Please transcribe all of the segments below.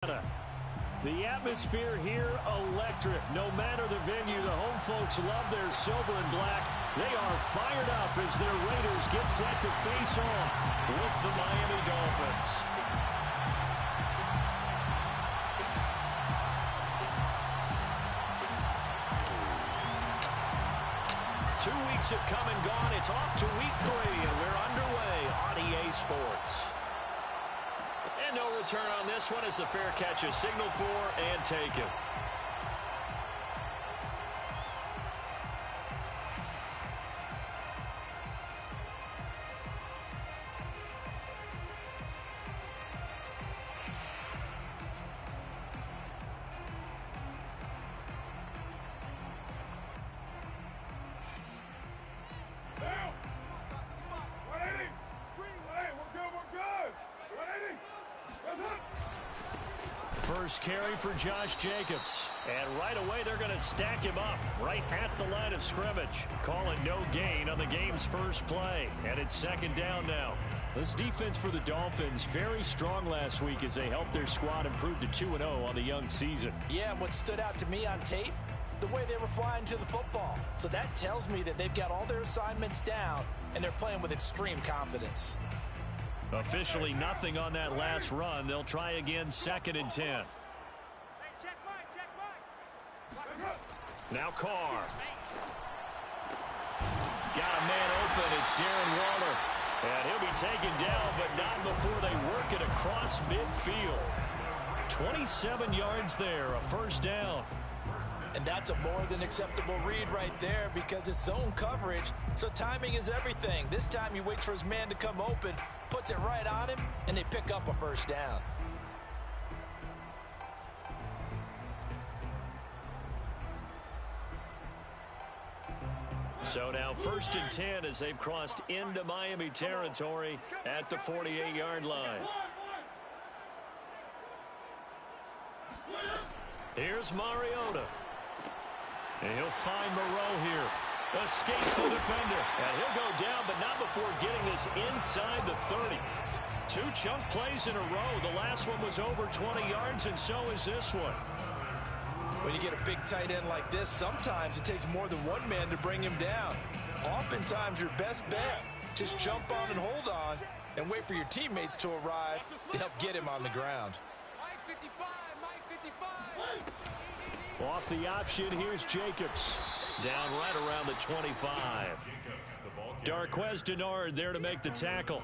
The atmosphere here, electric. No matter the venue, the home folks love their silver and black. They are fired up as their Raiders get set to face off with the Miami Dolphins. 2 weeks have come and gone. It's off to week 3, and we're underway on EA Sports. And no return on this one as the fair catch is signaled for and taken. First carry for Josh Jacobs. And right away, they're going to stack him up right at the line of scrimmage. Call it no gain on the game's first play. And it's second down now. This defense for the Dolphins, very strong last week as they helped their squad improve to 2-0 on the young season. Yeah, what stood out to me on tape, the way they were flying to the football. So that tells me that they've got all their assignments down, and they're playing with extreme confidence. Officially nothing on that last run. They'll try again, 2nd and 10. Now Carr. Got a man open. It's Darren Waller. And he'll be taken down, but not before they work it across midfield. 27 yards there, a first down. And that's a more than acceptable read right there because it's zone coverage, so timing is everything. This time he waits for his man to come open, puts it right on him, and they pick up a first down. So now 1st and 10 as they've crossed into Miami territory at the 48-yard line. Here's Mariota. And he'll find Moreau here. Escapes the defender. And he'll go down, but not before getting this inside the 30. 2 chunk plays in a row. The last one was over 20 yards, and so is this one. When you get a big tight end like this, sometimes it takes more than one man to bring him down. Oftentimes, your best bet, just jump on and hold on and wait for your teammates to arrive to help get him on the ground. Off the option, here's Jacobs. Down right around the 25. Darqueze Dennard there to make the tackle.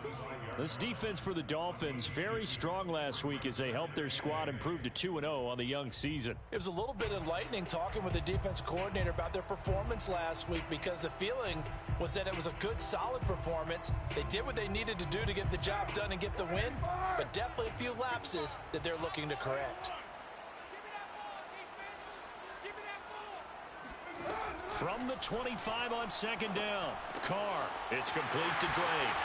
This defense for the Dolphins, very strong last week as they helped their squad improve to 2-0 on the young season. It was a little bit enlightening talking with the defense coordinator about their performance last week because the feeling was that it was a good, solid performance. They did what they needed to do to get the job done and get the win, but definitely a few lapses that they're looking to correct. From the 25 on 2nd down, Carr. It's complete to Drake.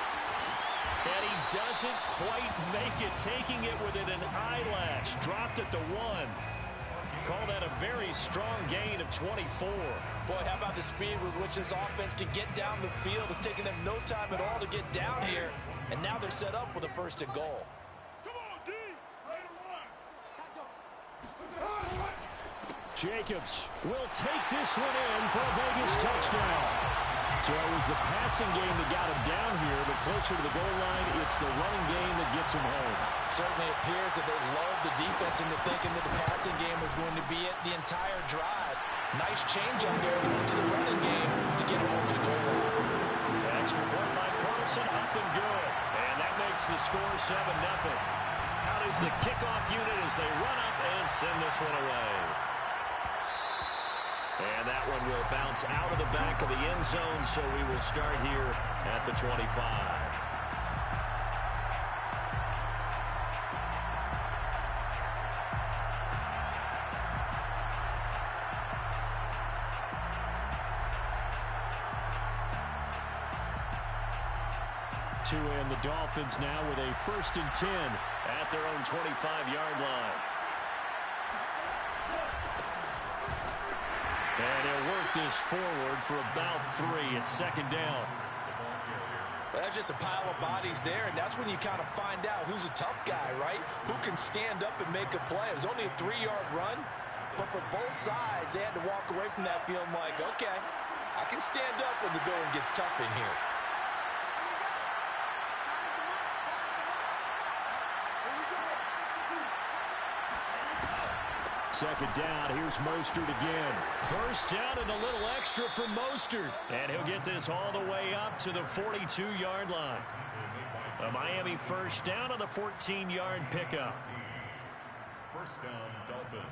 And he doesn't quite make it, taking it within an eyelash. Dropped at the 1. Call that a very strong gain of 24. Boy, how about the speed with which this offense can get down the field? It's taken them no time at all to get down here. And now they're set up with a 1st and goal. Jacobs will take this one in for a Vegas touchdown. So it was the passing game that got him down here, but closer to the goal line, it's the running game that gets him home. Certainly appears that they love the defense into thinking that the passing game was going to be it the entire drive. Nice change up there to the running game to get him over the goal line. Extra point by Carlson, up and good. And that makes the score 7-0. Out is the kickoff unit as they run up and send this one away. And that one will bounce out of the back of the end zone, so we will start here at the 25. And the Dolphins now with a 1st and 10 at their own 25-yard line. And he'll work this forward for about 3 at 2nd down. Well, that's just a pile of bodies there, and that's when you kind of find out who's a tough guy, right? Who can stand up and make a play. It was only a 3-yard run, but for both sides, they had to walk away from that feeling like, okay, I can stand up when the going gets tough in here. Second down, here's Mostert again. First down and a little extra from Mostert. And he'll get this all the way up to the 42-yard line. A Miami first down on the 14-yard pickup. First down, Dolphins.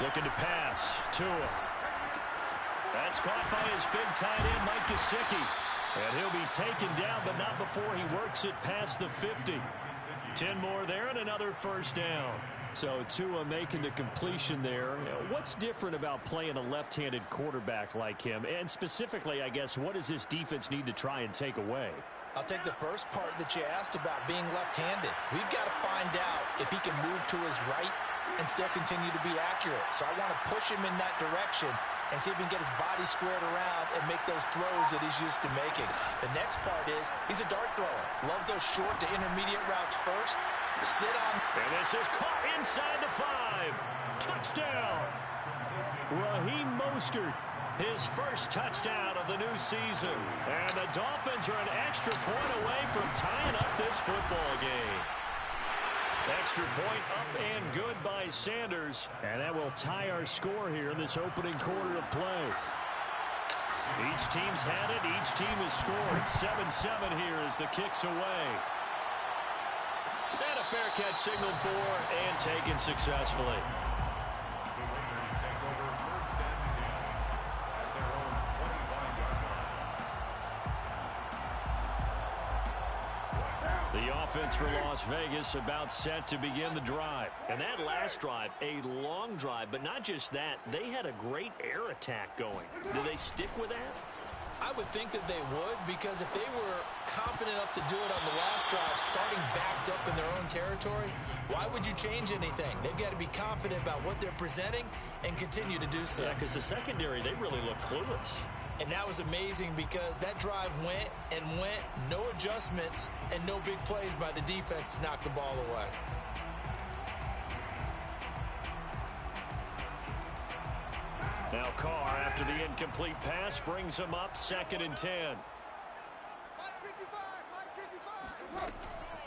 Looking to pass. Tua. That's caught by his big tight end, Mike Gesicki. And he'll be taken down, but not before he works it past the 50. 10 more there and another first down. So Tua making the completion there. What's different about playing a left-handed quarterback like him? And specifically, I guess, what does this defense need to try and take away? I'll take the first part that you asked about being left-handed. We've got to find out if he can move to his right and still continue to be accurate. So I want to push him in that direction and see if he can get his body squared around and make those throws that he's used to making. The next part is he's a dart thrower. Loves those short to intermediate routes first. Sit on. And this is caught inside the 5. Touchdown. Raheem Mostert, his first touchdown of the new season. And the Dolphins are an extra point away from tying up this football game. Extra point up and good by Sanders. And that will tie our score here in this opening quarter of play. Each team's had it. Each team has scored. 7-7 here as the kick's away. And a fair catch signaled for and taken successfully. The Raiders take over first and 10 at their own 25-yard line. The offense for Las Vegas about set to begin the drive. And that last drive, a long drive, but not just that, they had a great air attack going. Do they stick with that? I would think that they would, because if they were competent enough to do it on the last drive, starting backed up in their own territory, why would you change anything? They've got to be confident about what they're presenting and continue to do so. Yeah, because the secondary, they really look clueless. And that was amazing because that drive went and went, no adjustments, and no big plays by the defense to knock the ball away. Now Carr, after the incomplete pass, brings him up 2nd and 10.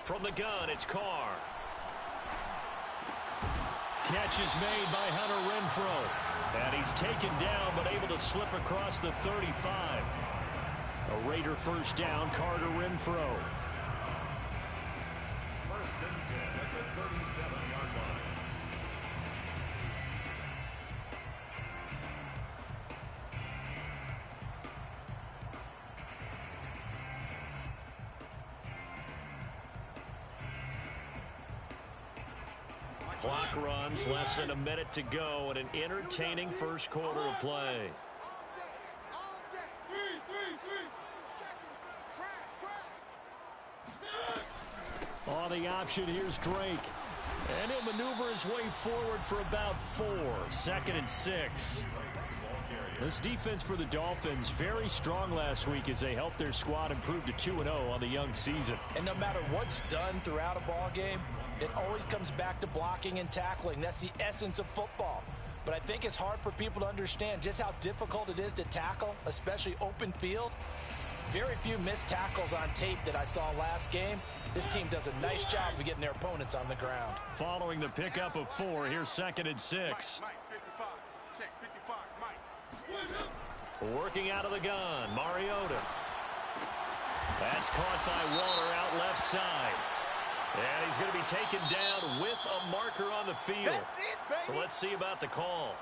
From the gun, it's Carr. Catch is made by Hunter Renfrow. And he's taken down, but able to slip across the 35. A Raider first down, Carter Renfrow. First and 10 at the 37-yard line. Clock runs, less than a minute to go, and an entertaining first quarter of play. On the option, here's Drake. And he'll maneuver his way forward for about 4. 2nd and 6. This defense for the Dolphins, very strong last week as they helped their squad improve to 2-0 on the young season. And no matter what's done throughout a ball game, it always comes back to blocking and tackling. That's the essence of football. But I think it's hard for people to understand just how difficult it is to tackle, especially open field. Very few missed tackles on tape that I saw last game. This team does a nice job of getting their opponents on the ground. Following the pickup of 4, here's 2nd and 6. Mike, 55. Check 55, Mike. Working out of the gun, Mariota. That's caught by Waller out left side. And he's going to be taken down with a marker on the field. That's it, baby. So let's see about the call.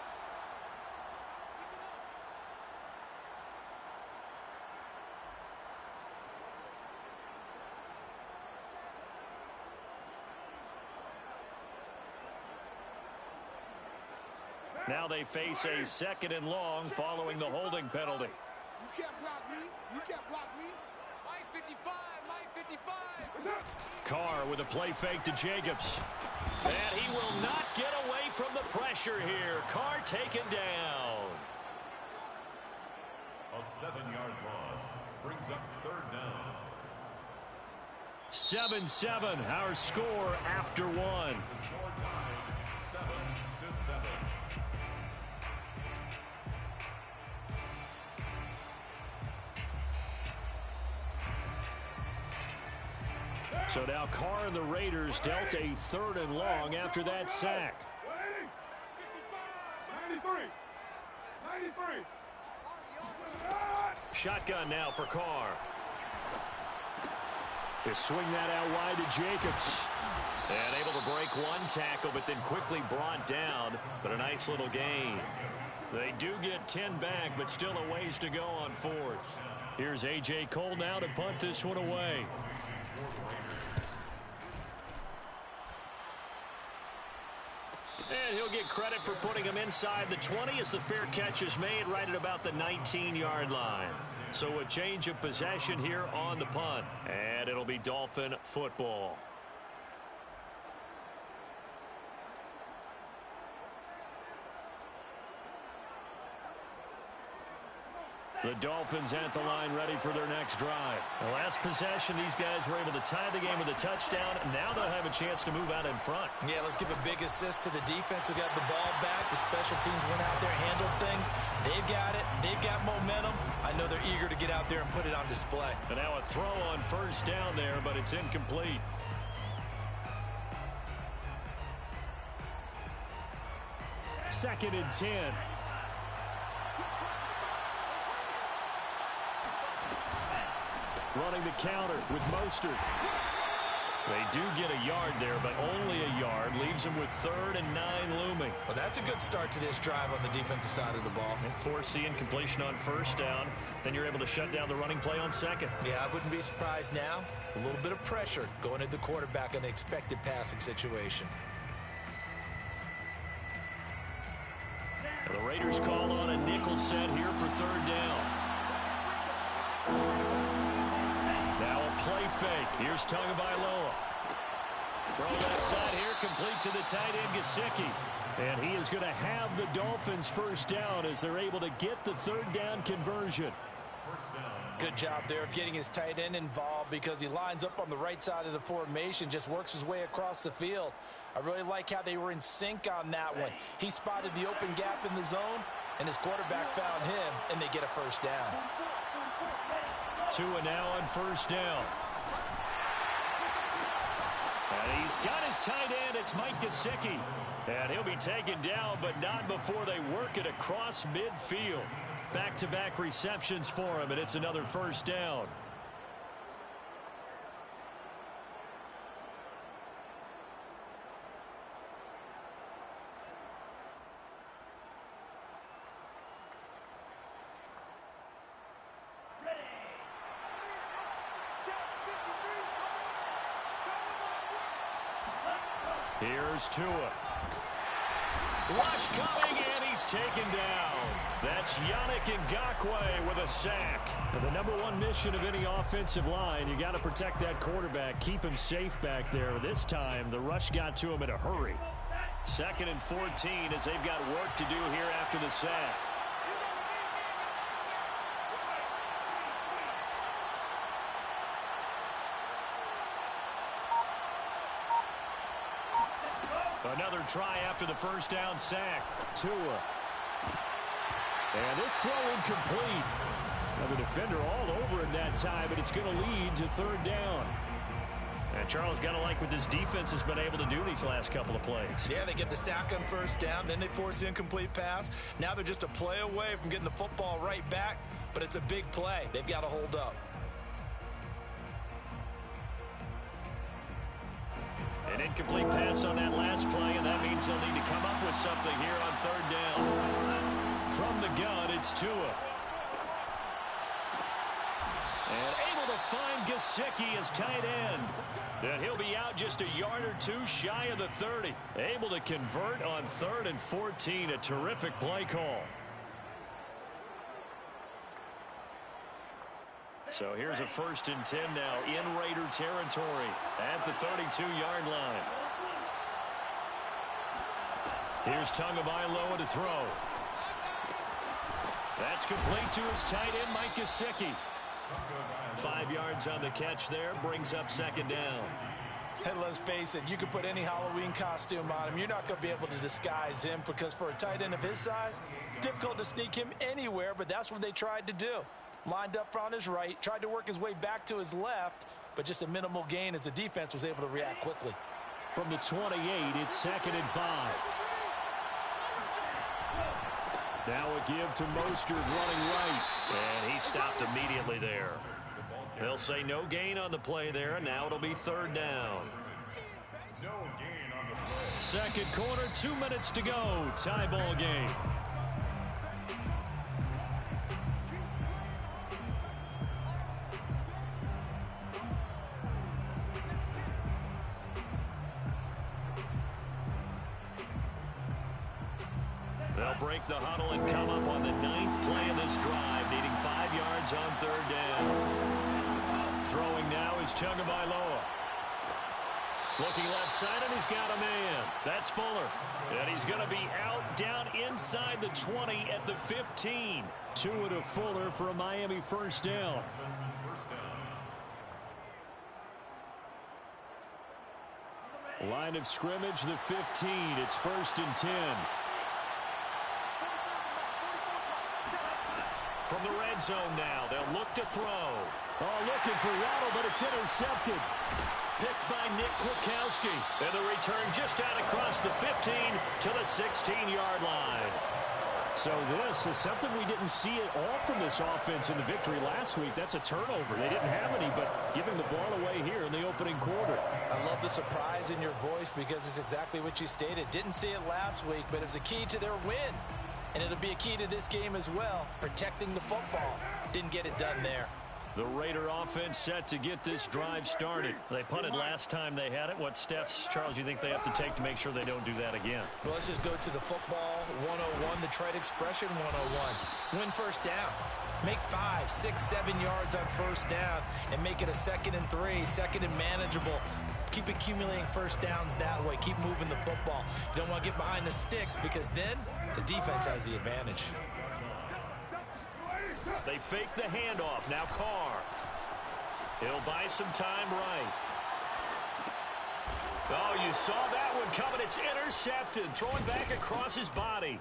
Now they face a 2nd and long following the holding penalty. You can't block me. You can't block me. Mike 55, Mike 55. Carr with a play fake to Jacobs. And he will not get away from the pressure here. Carr taken down. A 7-yard loss brings up third down. 7-7, our score after one. The score tied 7-7. So now Carr and the Raiders dealt a 3rd and long after that sack. 93. Shotgun now for Carr. They swing that out wide to Jacobs. And able to break one tackle, but then quickly brought down. But a nice little gain. They do get 10 back, but still a ways to go on 4th. Here's A.J. Cole now to punt this one away. And he'll get credit for putting him inside the 20 as the fair catch is made right at about the 19-yard line. So a change of possession here on the punt. And it'll be Dolphin football. The Dolphins at the line ready for their next drive. The last possession, these guys were able to tie the game with a touchdown. Now they'll have a chance to move out in front. Yeah, let's give a big assist to the defense who got the ball back. The special teams went out there, handled things. They've got it. They've got momentum. I know they're eager to get out there and put it on display. And now a throw on 1st down there, but it's incomplete. Second and 10. Running the counter with Mostert. They do get a yard there, but only a yard. Leaves them with 3rd and 9 looming. Well, that's a good start to this drive on the defensive side of the ball. And force the incompletion on 1st down. Then you're able to shut down the running play on 2nd. Yeah, I wouldn't be surprised now. A little bit of pressure going at the quarterback in an expected passing situation. And the Raiders call on a nickel set here for 3rd down. Now a play fake. Here's Tagovailoa. Throw left side here, complete to the tight end, Gesicki. And he is going to have the Dolphins 1st down as they're able to get the 3rd down conversion. Good job there of getting his tight end involved because he lines up on the right side of the formation, just works his way across the field. I really like how they were in sync on that one. He spotted the open gap in the zone, and his quarterback found him, and they get a 1st down. Tua now on 1st down. And he's got his tight end. It's Mike Gesicki. And he'll be taken down, but not before they work it across midfield. Back-to-back receptions for him, and it's another 1st down. Here's Tua. Rush coming, and he's taken down. That's Yannick Ngakoue with a sack. And the #1 mission of any offensive line, you got to protect that quarterback, keep him safe back there. This time, the rush got to him in a hurry. 2nd and 14 as they've got work to do here after the sack. Another try after the 1st down sack. Tua. And this throw incomplete. Now the defender all over him that time, but it's going to lead to 3rd down. And Charles got to like what this defense has been able to do these last couple of plays. Yeah, they get the sack on 1st down, then they force the incomplete pass. Now they're just a play away from getting the football right back, but it's a big play. They've got to hold up. An incomplete pass on that last play, and that means they'll need to come up with something here on 3rd down. From the gun, it's Tua. And able to find Gesicki as tight end. And he'll be out just a yard or two shy of the 30. Able to convert on 3rd and 14. A terrific play call. So here's a 1st and 10 now in Raider territory at the 32-yard line. Here's Tagovailoa to throw. That's complete to his tight end, Mike Gesicki. 5 yards on the catch there, brings up 2nd down. And let's face it, you can put any Halloween costume on him. You're not going to be able to disguise him because for a tight end of his size, difficult to sneak him anywhere, but that's what they tried to do. Lined up on his right, tried to work his way back to his left, but just a minimal gain as the defense was able to react quickly. From the 28, it's 2nd and 5. Now a give to Mostert running right, and he stopped immediately there. They'll say no gain on the play there, and now it'll be 3rd down. No gain on the play. 2nd quarter, 2 minutes to go. Tie ball game. They'll break the huddle and come up on the 9th play of this drive, needing 5 yards on 3rd down. Throwing now is Tagovailoa. Looking left side, and he's got a man. That's Fuller. And he's going to be out down inside the 20 at the 15. Tua to Fuller for a Miami 1st down. Line of scrimmage, the 15. It's 1st and 10. From the red zone now, they'll look to throw. Oh, looking for Waddle, but it's intercepted. Picked by Nick Kwiatkowski. And the return just out across the 15 to the 16-yard line. So this is something we didn't see at all from this offense in the victory last week. That's a turnover. They didn't have any, but giving the ball away here in the opening quarter. I love the surprise in your voice because it's exactly what you stated. Didn't see it last week, but it's a key to their win. And it'll be a key to this game as well, protecting the football. Didn't get it done there. The Raider offense set to get this drive started. They punted last time they had it. What steps, Charles, you think they have to take to make sure they don't do that again? Well, let's just go to the football 101, the trade expression 101. Win 1st down. Make 5, 6, 7 yards on 1st down and make it a 2nd and 3, 2nd and manageable. Keep accumulating 1st downs that way. Keep moving the football. You don't want to get behind the sticks because then the defense has the advantage. They fake the handoff. Now Carr. He'll buy some time right. Oh, you saw that one coming. It's intercepted. Throwing back across his body.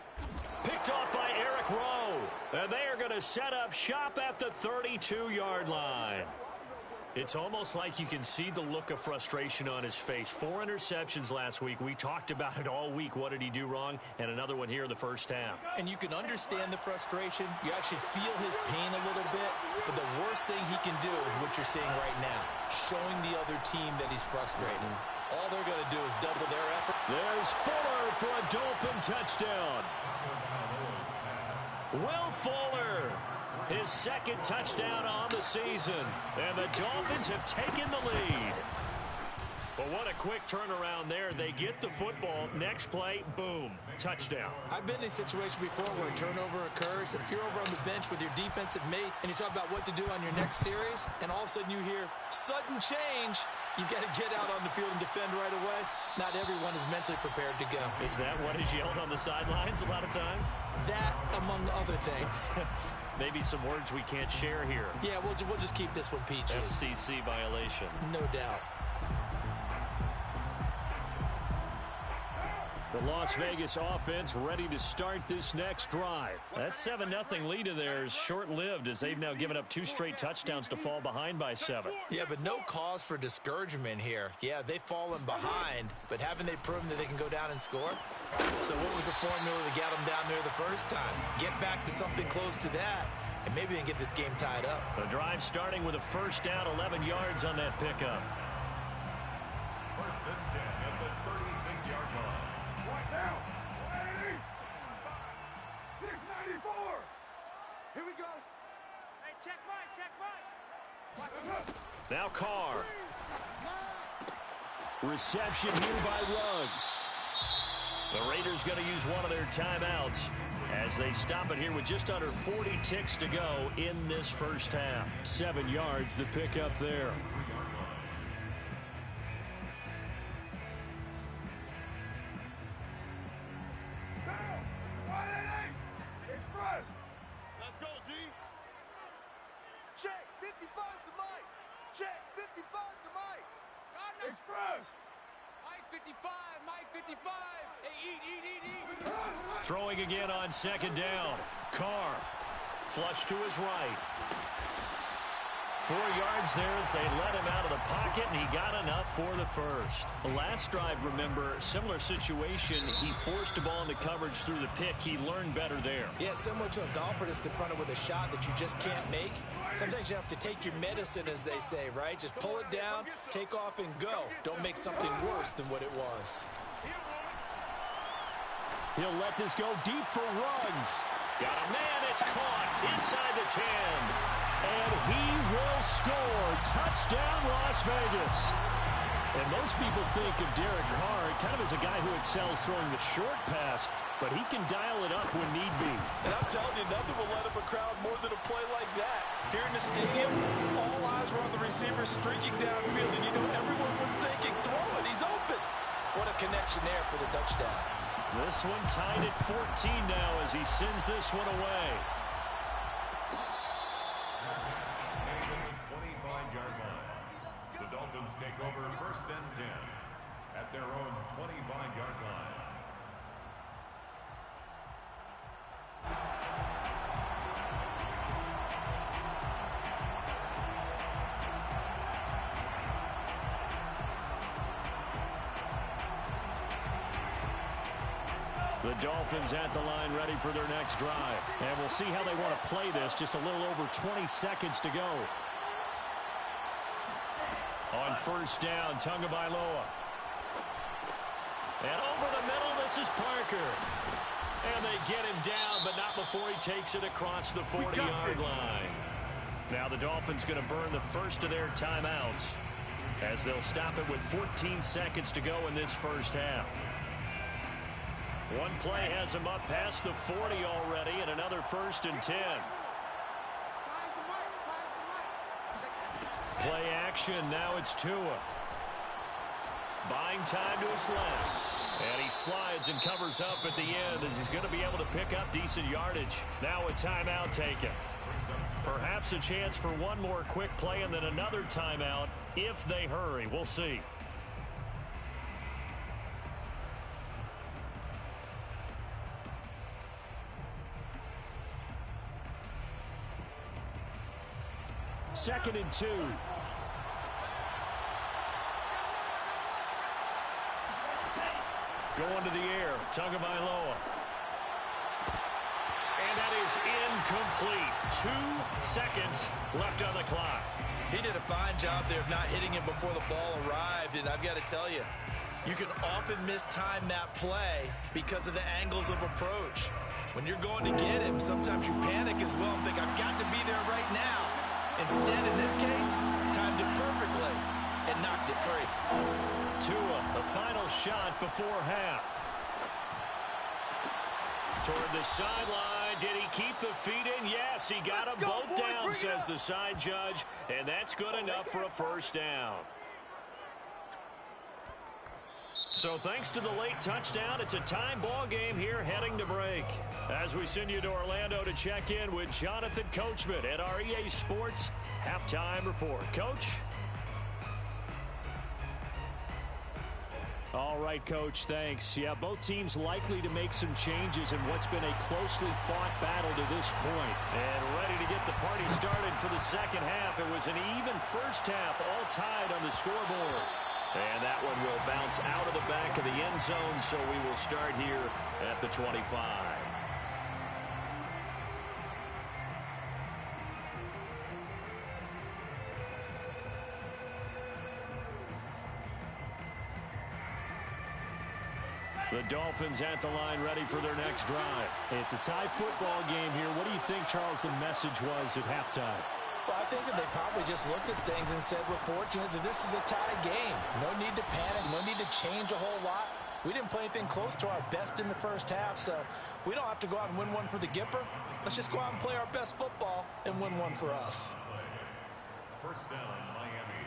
Picked off by Eric Rowe. And they are going to set up shop at the 32-yard line. It's almost like you can see the look of frustration on his face. 4 interceptions last week. We talked about it all week. What did he do wrong? And another one here in the 1st half. And you can understand the frustration. You actually feel his pain a little bit. But the worst thing he can do is what you're seeing right now. Showing the other team that he's frustrated. All they're going to do is double their effort. There's Fuller for a Dolphin touchdown. Will Fuller. His 2nd touchdown on the season. And the Dolphins have taken the lead. But what a quick turnaround there. They get the football. Next play, boom, touchdown. I've been in a situation before where a turnover occurs. And if you're over on the bench with your defensive mate and you talk about what to do on your next series, and all of a sudden you hear sudden change, you've got to get out on the field and defend right away. Not everyone is mentally prepared to go. Is that what is yelled on the sidelines a lot of times? That, among other things. Maybe some words we can't share here. Yeah, we'll just keep this one PG. FCC violation. No doubt. The Las Vegas offense ready to start this next drive. That 7-0 lead of theirs short-lived as they've now given up 2 straight touchdowns to fall behind by 7. Yeah, but no cause for discouragement here. Yeah, they've fallen behind, but haven't they proven that they can go down and score? So what was the formula to get them down there the first time? Get back to something close to that, and maybe they can get this game tied up. The drive starting with a 1st down, 11 yards on that pickup. 1st and 10 at the 36-yard line. Right now. 180. 694. Here we go. Hey, check right. Now Carr. Reception here by Ruggs. The Raiders going to use one of their timeouts. as they stop it here with just under 40 ticks to go in this first half. 7 yards the pickup there. Let's go, D. Check 55 to Mike. Check 55 to Mike. Express. Mike 55. Mike 55. Hey, eat. Throwing again on second down. Carr. Flush to his right. 4 yards there as they let him out of the pocket, and he got enough for the first. The last drive, remember, similar situation. He forced the ball into coverage through the pick. He learned better there. Yeah, similar to a golfer that's confronted with a shot that you just can't make. Sometimes you have to take your medicine, as they say, right? Just pull it down, take off, and go. Don't make something worse than what it was. He'll let this go deep for Ruggs. Got a man, it's caught inside the 10. And he will score. Touchdown, Las Vegas. And most people think of Derek Carr kind of as a guy who excels throwing the short pass, but he can dial it up when need be. And I'm telling you, nothing will let up a crowd more than a play like that. Here in the stadium, all eyes were on the receiver streaking downfield, and you know everyone was thinking, throw it, he's open. What a connection there for the touchdown. This one tied at 14 now as he sends this one away. 25-yard line. The Dolphins take over 1st and 10 at their own 25-yard line. The Dolphins at the line ready for their next drive. And we'll see how they want to play this. Just a little over 20 seconds to go. On first down, Tagovailoa. And over the middle, this is Parker. And they get him down, but not before he takes it across the 40-yard line. Now the Dolphins going to burn the first of their timeouts as they'll stop it with 14 seconds to go in this first half. One play has him up past the 40 already, and another 1st and 10. Play action, now it's Tua. Buying time to his left. And he slides and covers up at the end as he's going to be able to pick up decent yardage. Now a timeout taken. Perhaps a chance for one more quick play and then another timeout if they hurry. We'll see. Second and 2. Going to the air, Tagovailoa. And that is incomplete. 2 seconds left on the clock. He did a fine job there of not hitting him before the ball arrived, and I've got to tell you, you can often mistime that play because of the angles of approach. When you're going to get him, sometimes you panic as well and think, I've got to be there right now. Instead, in this case, timed it perfectly and knocked it free. Tua, the final shot before half. Toward the sideline. Did he keep the feet in? Yes, he got them both down, says the side judge. And that's good enough for a first down. So thanks to the late touchdown, it's a time ball game here heading to break. As we send you to Orlando to check in with Jonathan Coachman at our EA Sports Halftime Report. Coach? All right, Coach, thanks. Yeah, both teams likely to make some changes in what's been a closely fought battle to this point. And ready to get the party started for the second half. It was an even first half, all tied on the scoreboard. And that one will bounce out of the back of the end zone, so we will start here at the 25. The Dolphins at the line ready for their next drive. It's a tie football game here. What do you think, Charles, the message was at halftime? Well, I think that they probably just looked at things and said, we're fortunate that this is a tie game. No need to panic, no need to change a whole lot. We didn't play anything close to our best in the first half, so we don't have to go out and win one for the Gipper. Let's just go out and play our best football and win one for us. First down, Miami.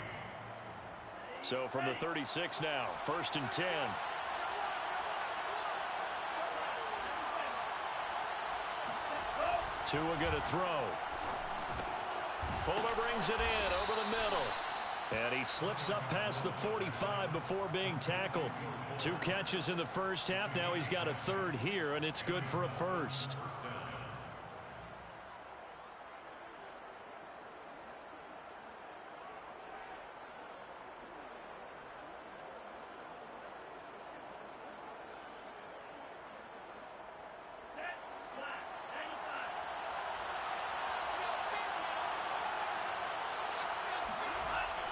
So from the 36 now, 1st and 10. Tua going to throw. Fuller brings it in over the middle. And he slips up past the 45 before being tackled. 2 catches in the first half. Now he's got a 3rd here, and it's good for a 1st.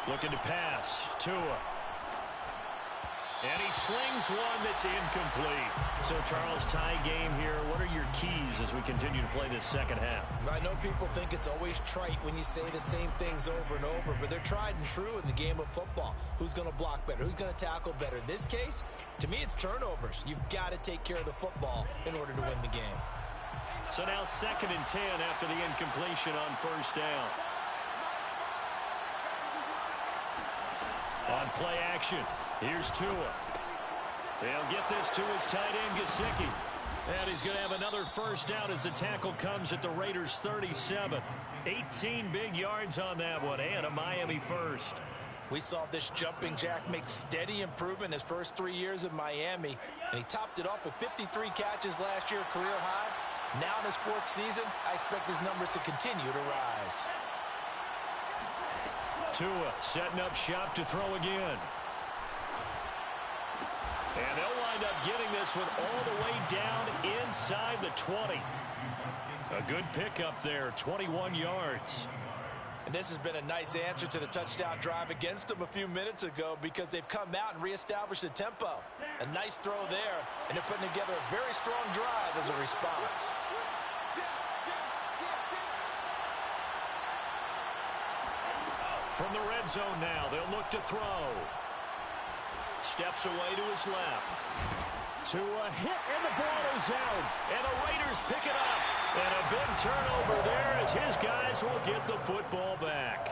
Looking to pass. Tua. And he slings one that's incomplete. So, Charles, tie game here. What are your keys as we continue to play this second half? I know people think it's always trite when you say the same things over and over, but they're tried and true in the game of football. Who's going to block better? Who's going to tackle better? In this case, to me, it's turnovers. You've got to take care of the football in order to win the game. So now 2nd and 10 after the incompletion on 1st down. On play action, here's Tua. They'll get this to his tight end, Gesicki. And he's going to have another 1st down as the tackle comes at the Raiders' 37. 18 big yards on that one, and a Miami 1st. We saw this jumping jack make steady improvement his first 3 years in Miami, and he topped it off with 53 catches last year, career high. Now in his 4th season, I expect his numbers to continue to rise. Tua setting up shop to throw again. And they'll wind up getting this one all the way down inside the 20. A good pickup there, 21 yards. And this has been a nice answer to the touchdown drive against them a few minutes ago because they've come out and reestablished the tempo. A nice throw there, and they're putting together a very strong drive as a response. From the red zone now, they'll look to throw. Steps away to his left. Tua hit, and the ball is out. And the Raiders pick it up. And a big turnover there as his guys will get the football back.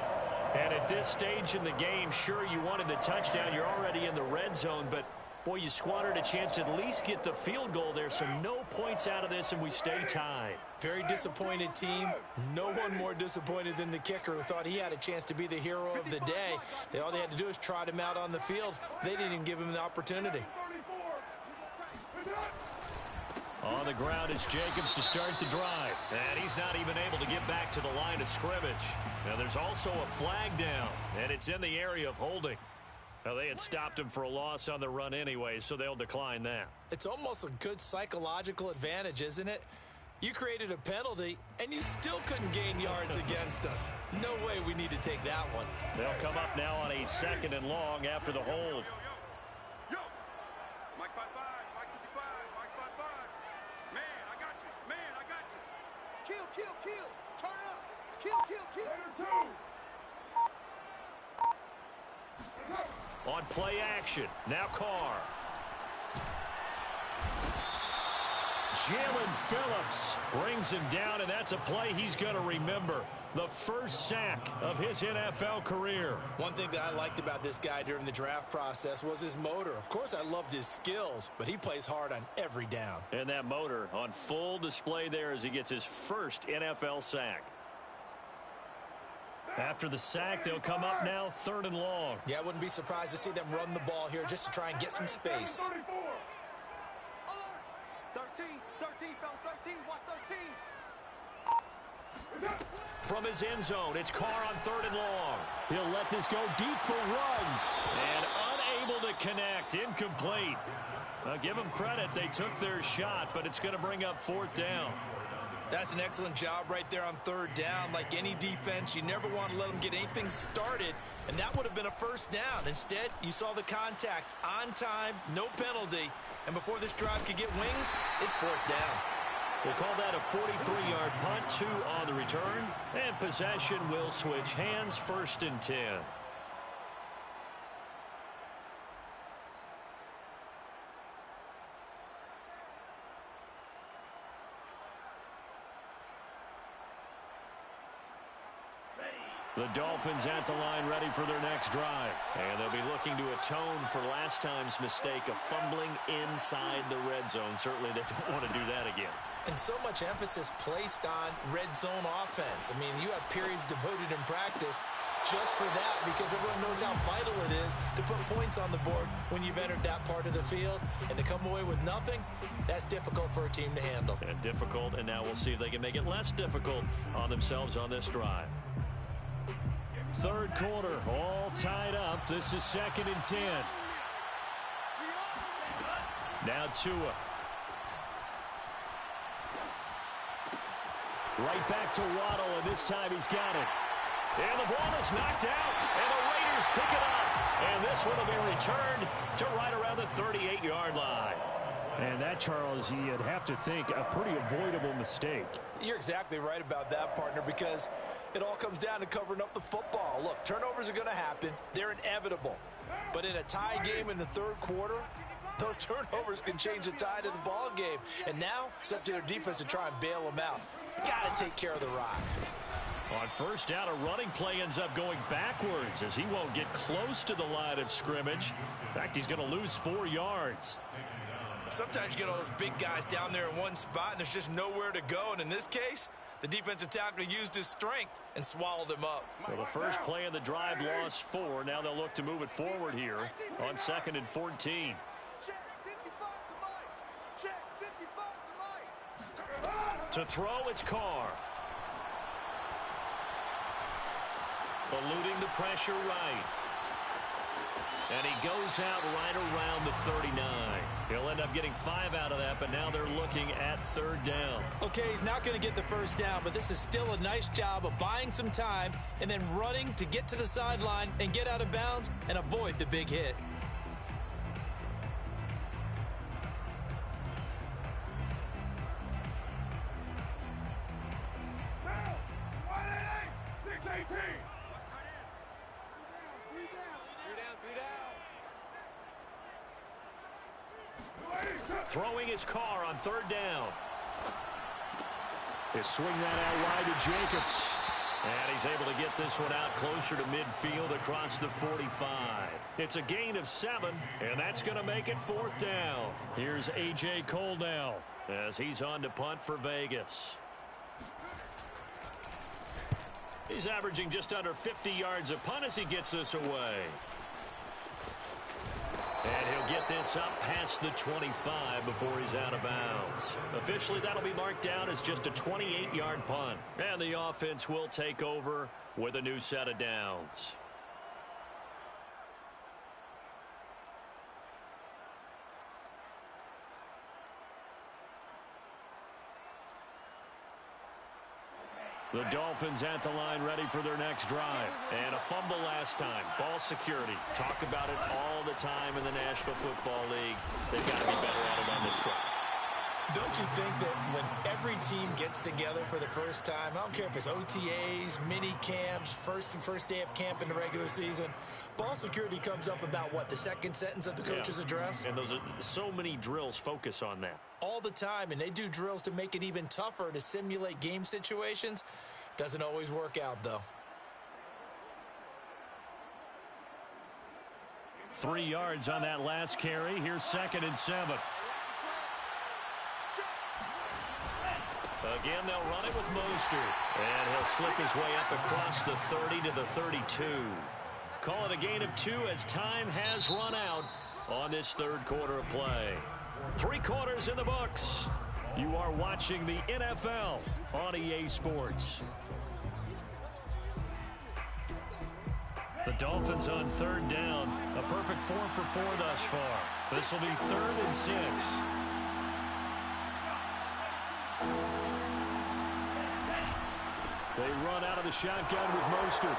And at this stage in the game, sure, you wanted the touchdown. You're already in the red zone, but boy, you squandered a chance to at least get the field goal there, so no points out of this, and we stay tied. Very disappointed team. No one more disappointed than the kicker who thought he had a chance to be the hero of the day. All they had to do is trot him out on the field. They didn't even give him the opportunity. On the ground, it's Jacobs to start the drive. And he's not even able to get back to the line of scrimmage. Now, there's also a flag down, and it's in the area of holding. Now, they had stopped him for a loss on the run anyway, so they'll decline that. It's almost a good psychological advantage, isn't it? You created a penalty, and you still couldn't gain yards against us. No way we need to take that one. They'll come up now on a 2nd and long after the hold. Yo, Mike 5-5, Mike 55, Mike 5-5. Man, I got you. Man, I got you. Kill. Turn up. Kill. On play action, now Carr. Jalen Phillips brings him down, and that's a play he's going to remember. The first sack of his NFL career. One thing that I liked about this guy during the draft process was his motor. Of course, I loved his skills, but he plays hard on every down. And that motor on full display there as he gets his first NFL sack. After the sack, they'll come up now 3rd and long. Yeah, I wouldn't be surprised to see them run the ball here just to try and get some space. 13, fellas, 13, watch 13. From his end zone, it's Carr on 3rd and long. He'll let this go deep for Ruggs. And unable to connect, incomplete. Now, give them credit, they took their shot, but it's going to bring up 4th down. That's an excellent job right there on 3rd down. Like any defense, you never want to let them get anything started, and that would have been a 1st down. Instead, you saw the contact on time, no penalty, and before this drive could get wings, it's 4th down. We'll call that a 43-yard punt, 2 on the return, and possession will switch hands, 1st and 10. Dolphins at the line ready for their next drive. And they'll be looking to atone for last time's mistake of fumbling inside the red zone. Certainly they don't want to do that again. And so much emphasis placed on red zone offense. I mean, you have periods devoted in practice just for that because everyone knows how vital it is to put points on the board when you've entered that part of the field. And to come away with nothing, that's difficult for a team to handle. And difficult, and now we'll see if they can make it less difficult on themselves on this drive. Third quarter, all tied up. This is 2nd and 10. Now Tua. Right back to Waddle, and this time he's got it. And the ball is knocked out, and the Raiders pick it up. And this one will be returned to right around the 38-yard line. And that, Charles, you'd have to think a pretty avoidable mistake. You're exactly right about that, partner, because it all comes down to covering up the football. Look, turnovers are going to happen. They're inevitable. But in a tie game in the third quarter, those turnovers can change the tide of the ball game. And now, it's up to their defense to try and bail them out. Got to take care of the rock. On first down, a running play ends up going backwards as he won't get close to the line of scrimmage. In fact, he's going to lose 4 yards. Sometimes you get all those big guys down there in one spot, and there's just nowhere to go. And in this case, the defensive tackle used his strength and swallowed him up. Well, the first play of the drive lost 4. Now they'll look to move it forward here on 2nd and 14. Check 55 to Mike. Check 55 to Mike. To throw, it's Carr. Eluding the pressure right. And he goes out right around the 39. He'll end up getting 5 out of that, but now they're looking at 3rd down. Okay, he's not going to get the first down, but this is still a nice job of buying some time and then running to get to the sideline and get out of bounds and avoid the big hit. Throwing his Carr on 3rd down. They swing that out wide to Jacobs. And he's able to get this one out closer to midfield across the 45. It's a gain of 7, and that's going to make it 4th down. Here's A.J. Cole now as he's on to punt for Vegas. He's averaging just under 50 yards a punt as he gets this away. And he'll get this up past the 25 before he's out of bounds. Officially, that'll be marked down as just a 28-yard punt. And the offense will take over with a new set of downs. The Dolphins at the line ready for their next drive. And a fumble last time. Ball security. Talk about it all the time in the National Football League. They've got to be better at it on this drive. Don't you think that when every team gets together for the first time, I don't care if it's OTAs, mini camps, first day of camp in the regular season, ball security comes up about what, the second sentence of the coach's address? And those are so many drills focus on that. All the time, and they do drills to make it even tougher to simulate game situations. Doesn't always work out, though. 3 yards on that last carry. Here's 2nd and 7. Again, they'll run it with Mostert. And he'll slip his way up across the 30 to the 32. Call it a gain of 2 as time has run out on this third quarter of play. 3 quarters in the books. You are watching the NFL on EA Sports. The Dolphins on 3rd down. A perfect 4 for 4 thus far. This will be 3rd and 6. They run out of the shotgun with Mostert.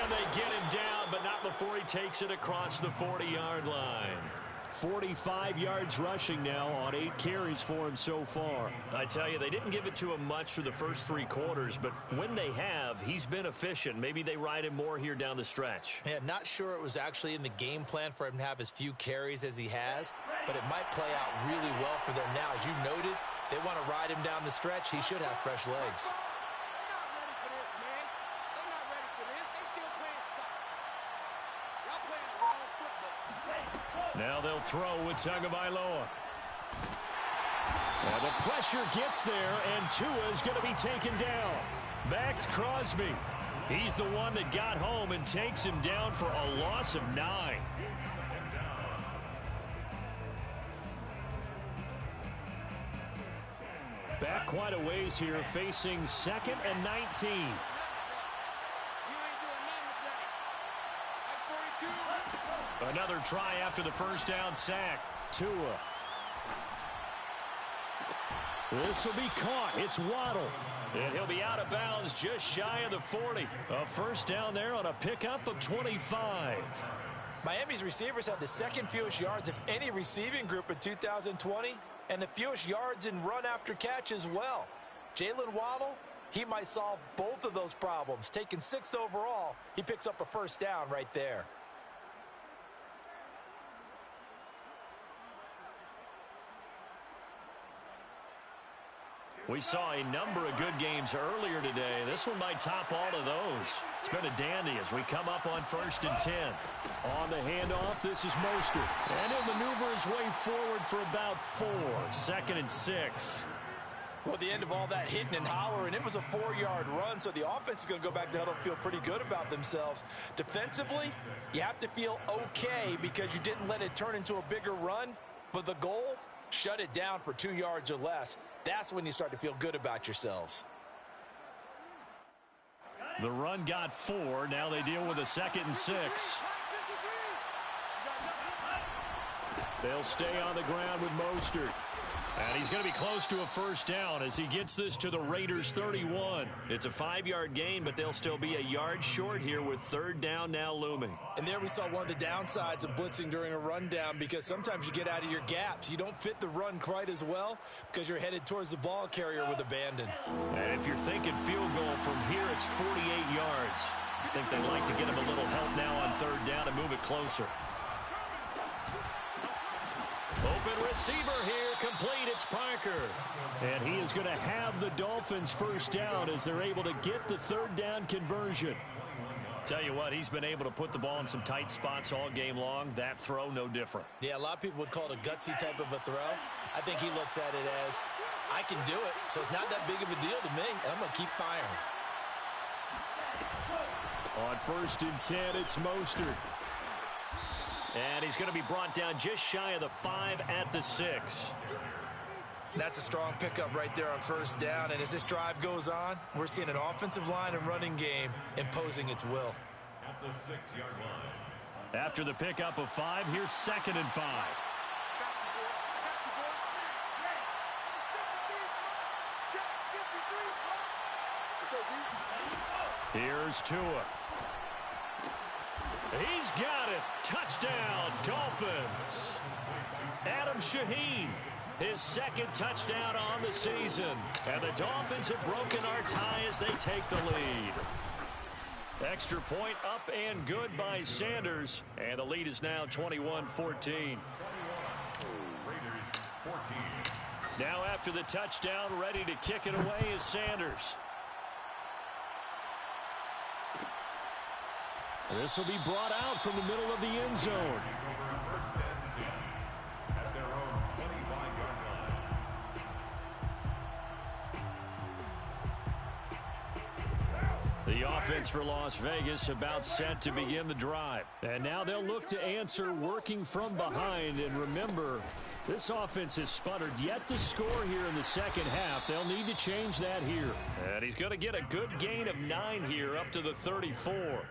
And they get him down, but not before he takes it across the 40-yard line. 45 yards rushing now on 8 carries for him so far. I tell you, they didn't give it to him much through the first 3 quarters, but when they have, he's been efficient. Maybe they ride him more here down the stretch. Yeah, not sure it was actually in the game plan for him to have as few carries as he has, but it might play out really well for them now. As you noted, if they want to ride him down the stretch, he should have fresh legs. Now they'll throw with Tagovailoa. And the pressure gets there, and Tua's going to be taken down. Max Crosby. He's the one that got home and takes him down for a loss of 9. Back quite a ways here, facing 2nd and 19. Another try after the first down sack. Tua. This will be caught. It's Waddle. And he'll be out of bounds just shy of the 40. A first down there on a pickup of 25. Miami's receivers had the 2nd fewest yards of any receiving group in 2020, and the fewest yards in run after catch as well. Jalen Waddle, he might solve both of those problems. Taking 6th overall, he picks up a first down right there. We saw a number of good games earlier today. This one might top all of those. It's been a dandy as we come up on 1st and 10. On the handoff, this is Mostert. And he'll maneuver his way forward for about 4. 2nd and 6. Well, at the end of all that hitting and hollering, it was a 4-yard run, so the offense is going to go back to huddle and feel pretty good about themselves. Defensively, you have to feel okay because you didn't let it turn into a bigger run, but the goal, shut it down for 2 yards or less. That's when you start to feel good about yourselves. The run got 4. Now they deal with a 2nd and 6. They'll stay on the ground with Mostert. And he's going to be close to a first down as he gets this to the Raiders' 31. It's a 5-yard gain, but they'll still be a yard short here with 3rd down now looming. And there we saw one of the downsides of blitzing during a rundown, because sometimes you get out of your gaps. You don't fit the run quite as well because you're headed towards the ball carrier with abandon. And if you're thinking field goal from here, it's 48 yards. I think they'd like to get him a little help now on 3rd down and move it closer. Open receiver here, complete, it's Parker. And he is going to have the Dolphins first down as they're able to get the 3rd down conversion. Tell you what, he's been able to put the ball in some tight spots all game long. That throw, no different. Yeah, a lot of people would call it a gutsy type of a throw. I think he looks at it as, I can do it, so it's not that big of a deal to me, and I'm going to keep firing. On 1st and 10, it's Mostert. And he's going to be brought down just shy of the 5 at the 6. That's a strong pickup right there on 1st down. And as this drive goes on, we're seeing an offensive line and running game imposing its will. At the 6-yard line. After the pickup of 5, here's 2nd and 5. Here's Tua. He's got it. Touchdown, Dolphins. Adam Shaheen, his 2nd touchdown on the season. And the Dolphins have broken our tie as they take the lead. Extra point up and good by Sanders. And the lead is now 21-14. 21, Raiders 14. Now after the touchdown, ready to kick it away is Sanders. This will be brought out from the middle of the end zone. First and 10 at their own 25-yard line. The offense for Las Vegas about set to begin the drive. And now they'll look to answer working from behind. And remember, this offense has sputtered yet to score here in the 2nd half. They'll need to change that here. And he's going to get a good gain of 9 here up to the 34.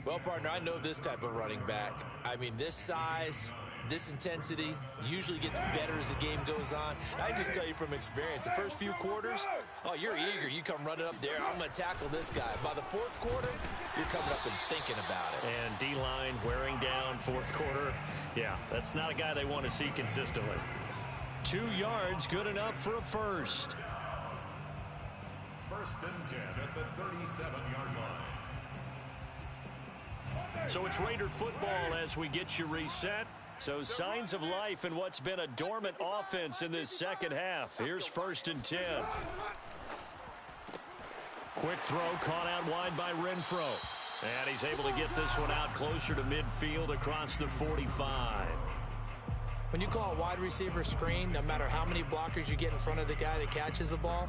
Well, partner, I know this type of running back. I mean, this size, this intensity usually gets better as the game goes on. And I just tell you from experience, the first few quarters, oh, you're eager. You come running up there, I'm going to tackle this guy. By the 4th quarter, you're coming up and thinking about it. And D-line wearing down 4th quarter. Yeah, that's not a guy they want to see consistently. 2 yards, good enough for a first. 1st and 10 at the 37-yard line. So it's Raider football as we get you reset. So signs of life in what's been a dormant offense in this 2nd half. Here's 1st and 10. Quick throw caught out wide by Renfro. And he's able to get this one out closer to midfield across the 45. When you call a wide receiver screen, no matter how many blockers you get in front of the guy that catches the ball,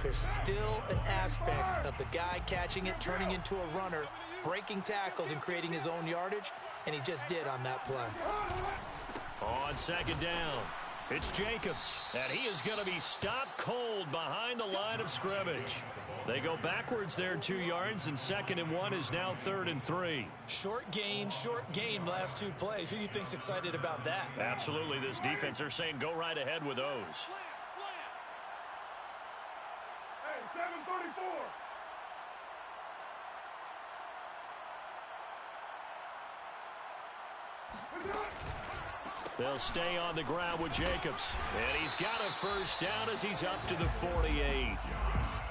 there's still an aspect of the guy catching it, turning into a runner, breaking tackles and creating his own yardage, and he just did on that play. On second down, it's Jacobs, and he is going to be stopped cold behind the line of scrimmage. They go backwards there 2 yards, and 2nd and 1 is now 3rd and 3. Short gain, last 2 plays. Who do you think's excited about that? Absolutely, this defense, they're saying go right ahead with those. Hey, 734. They'll stay on the ground with Jacobs. And he's got a first down as he's up to the 48.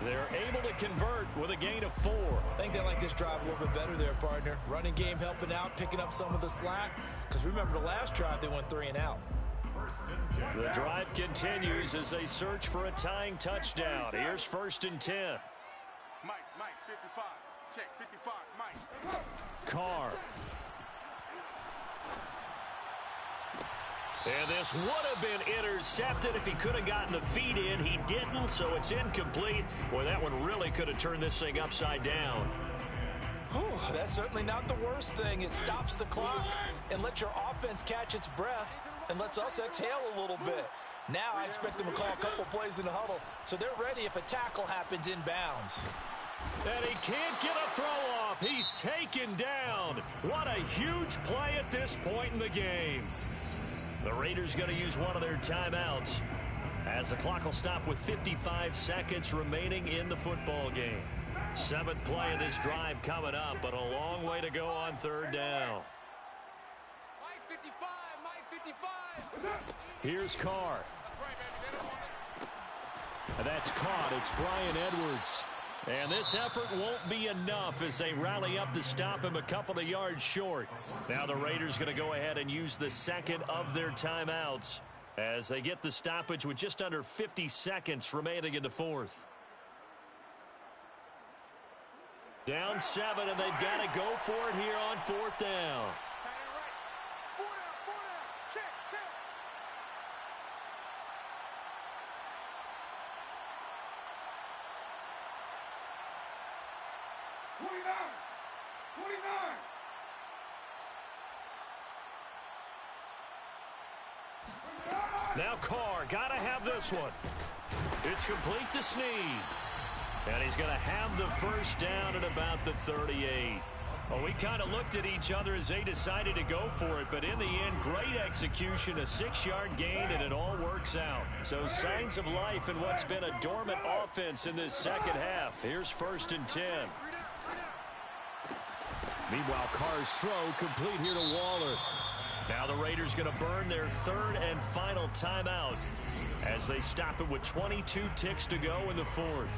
They're able to convert with a gain of 4. I think they like this drive a little bit better there, partner. Running game helping out, picking up some of the slack. Because remember the last drive, they went 3 and out. The drive continues as they search for a tying touchdown. Here's 1st and 10. Mike, 55. Check, 55, Mike. Carr. And this would have been intercepted if he could have gotten the feet in. He didn't, so it's incomplete. Boy, that one really could have turned this thing upside down. Whew, that's certainly not the worst thing. It stops the clock and lets your offense catch its breath and lets us exhale a little bit. Now I expect them to call a couple plays in the huddle, so they're ready if a tackle happens inbounds. And he can't get a throw off. He's taken down. What a huge play at this point in the game. The Raiders going to use one of their timeouts as the clock will stop with 55 seconds remaining in the football game. 7th play of this drive coming up, but a long way to go on 3rd down. Mike 55, Mike 55. Here's Carr. That's right, baby. And that's caught. It's Bryan Edwards. And this effort won't be enough as they rally up to stop him a couple of yards short. Now the Raiders going to go ahead and use the 2nd of their timeouts as they get the stoppage with just under 50 seconds remaining in the 4th. Down 7, and they've got to go for it here on 4th down. Tight end right. 4 down. Check. Now Carr, got to have this one. It's complete to Snead. And he's going to have the first down at about the 38. Well, we kind of looked at each other as they decided to go for it, but in the end, great execution, a 6-yard gain, and it all works out. So signs of life in what's been a dormant offense in this second half. Here's 1st and 10. Meanwhile, Carr's throw complete here to Waller. Now the Raiders going to burn their 3rd and final timeout as they stop it with 22 ticks to go in the 4th.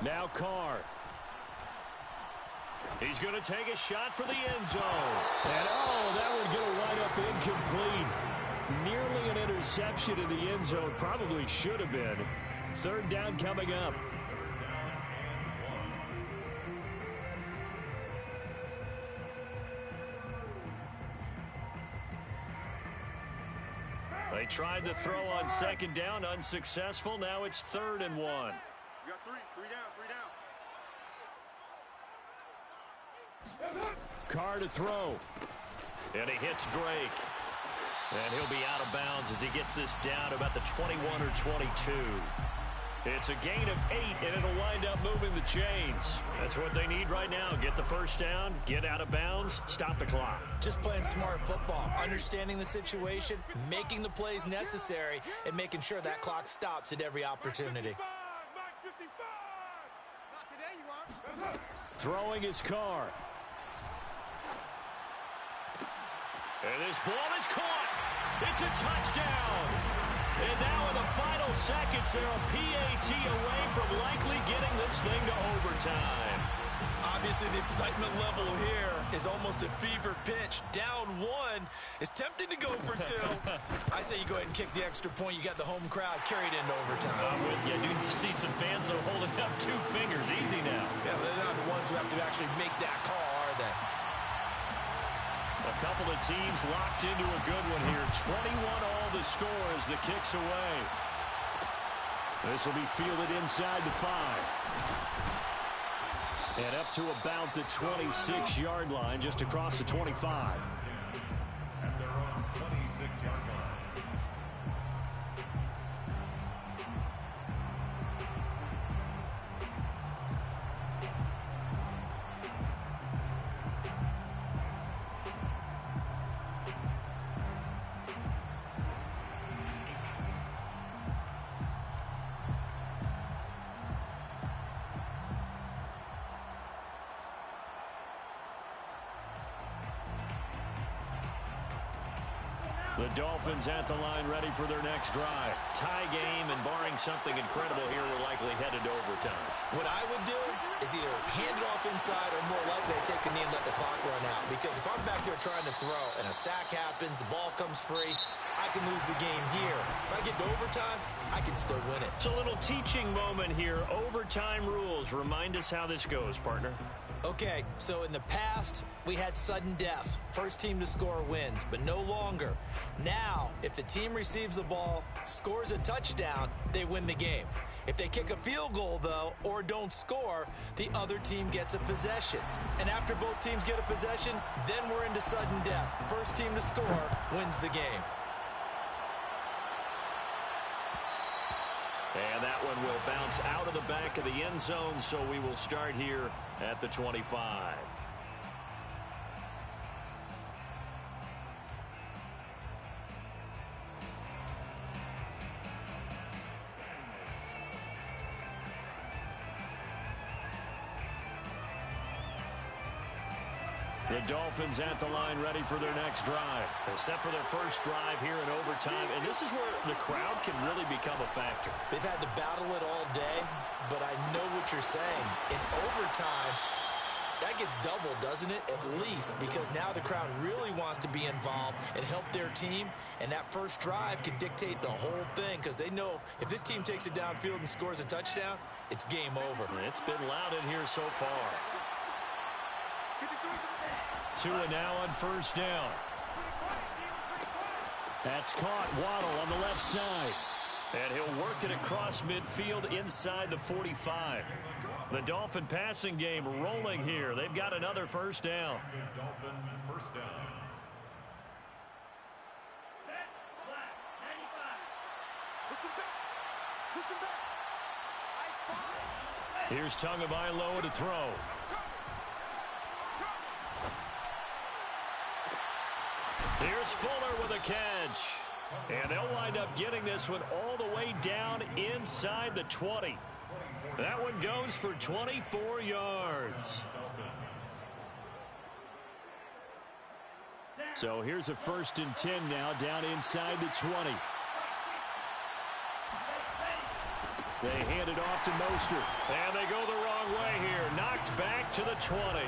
Now Carr. He's going to take a shot for the end zone. And that one going to wind up incomplete. Nearly an interception in the end zone. Probably should have been. 3rd down coming up. They tried the throw on 2nd down, unsuccessful. Now it's 3rd and 1. You got 3 down. Carr to throw. And he hits Drake. And he'll be out of bounds as he gets this down to about the 21 or 22. It's a gain of 8, and it'll wind up moving the chains. That's what they need right now. Get the first down, get out of bounds, stop the clock. Just playing smart football, understanding the situation, making the plays necessary, and making sure that clock stops at every opportunity. Mike 55. Not today, you are. Throwing his Carr. And this ball is caught. It's a touchdown. And now in the final seconds, they're a PAT away from likely getting this thing to overtime. Obviously, the excitement level here is almost a fever pitch. Down one. It's tempting to go for two. I say you go ahead and kick the extra point. You got the home crowd carried into overtime. I'm with you. Do you see some fans are holding up 2 fingers? Easy now. Yeah, they're not the ones who have to actually make that call, are they? A couple of teams locked into a good one here. 21 all the score as the kick's away. This will be fielded inside the 5. And up to about the 26-yard line, just across the 25. At their own 26-yard line. The Dolphins at the line ready for their next drive. Tie game, and barring something incredible here, we're likely headed to overtime. What I would do is either hand it off inside or more likely to take a knee and let the clock run out. Because if I'm back there trying to throw and a sack happens, the ball comes free, I can lose the game here. If I get to overtime, I can still win it. It's a little teaching moment here. Overtime rules. Remind us how this goes, partner. Okay, so in the past, we had sudden death. First team to score wins, but no longer. Now, if the team receives the ball, scores a touchdown, they win the game. If they kick a field goal, though, or don't score, the other team gets a possession. And after both teams get a possession, then we're into sudden death. First team to score wins the game. And that one will bounce out of the back of the end zone, so we will start here at the 25. The Dolphins at the line ready for their next drive. They're set for their first drive here in overtime, and this is where the crowd can really become a factor. They've had to battle it all day, but I know what you're saying. In overtime, that gets doubled, doesn't it? At least, because now the crowd really wants to be involved and help their team, and that first drive can dictate the whole thing because they know if this team takes it downfield and scores a touchdown, it's game over. It's been loud in here so far. Tua now on first down. That's caught. Waddle on the left side. And he'll work it across midfield inside the 45. The Dolphin passing game rolling here. They've got another first down. Dolphin first down. Here's Tagovailoa to throw. Here's Fuller with a catch. And they'll wind up getting this one all the way down inside the 20. That one goes for 24 yards. So here's a 1st and 10 now down inside the 20. They hand it off to Mostert. And they go the wrong way here. Knocked back to the 20.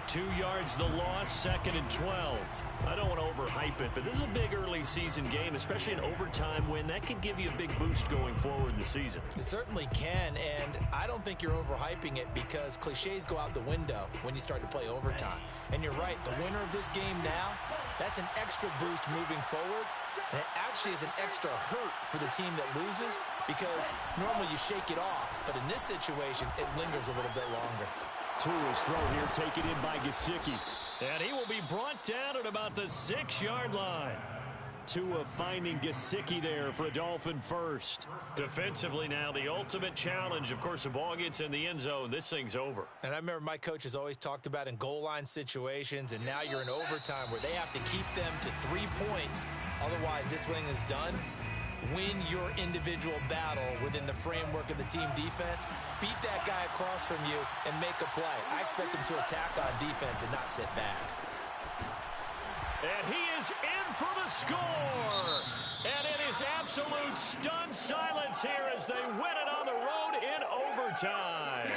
2 yards the loss, 2nd and 12. I don't want to overhype it, but this is a big early season game, especially an overtime win. That can give you a big boost going forward in the season. It certainly can, and I don't think you're overhyping it because cliches go out the window when you start to play overtime. And you're right, the winner of this game now, that's an extra boost moving forward, and it actually is an extra hurt for the team that loses because normally you shake it off, but in this situation, it lingers a little bit longer. Tua's throw here taken in by Gesicki. And he will be brought down at about the 6-yard line. Tua finding Gesicki there for a Dolphin first. Defensively now, the ultimate challenge. Of course, the ball gets in the end zone. This thing's over. And I remember my coach has always talked about in goal line situations, and now you're in overtime where they have to keep them to 3 points. Otherwise, this thing is done. Win your individual battle within the framework of the team defense. Beat that guy across from you and make a play. I expect them to attack on defense and not sit back. And he is in for the score. And it is absolute stunned silence here as they win it on the road in overtime.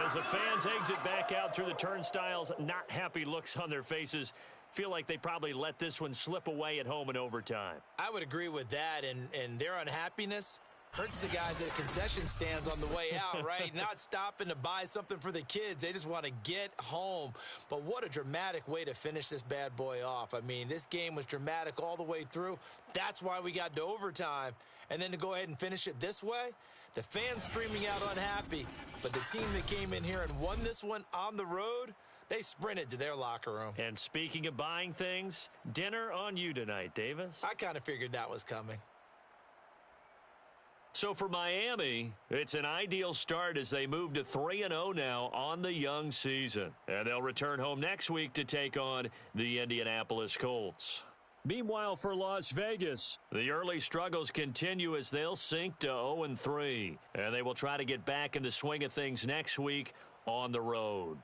As the fans exit back out through the turnstiles, not happy looks on their faces. Feel like they probably let this one slip away at home in overtime. I would agree with that, and their unhappiness hurts the guys at concession stands on the way out, right? Not stopping to buy something for the kids. They just want to get home. But what a dramatic way to finish this bad boy off. I mean, this game was dramatic all the way through. That's why we got to overtime. And then to go ahead and finish it this way, the fans screaming out unhappy. But the team that came in here and won this one on the road, they sprinted to their locker room. And speaking of buying things, dinner on you tonight, Davis. I kind of figured that was coming. So for Miami, it's an ideal start as they move to 3-0 now on the young season. And they'll return home next week to take on the Indianapolis Colts. Meanwhile, for Las Vegas, the early struggles continue as they'll sink to 0-3. And they will try to get back in the swing of things next week on the road.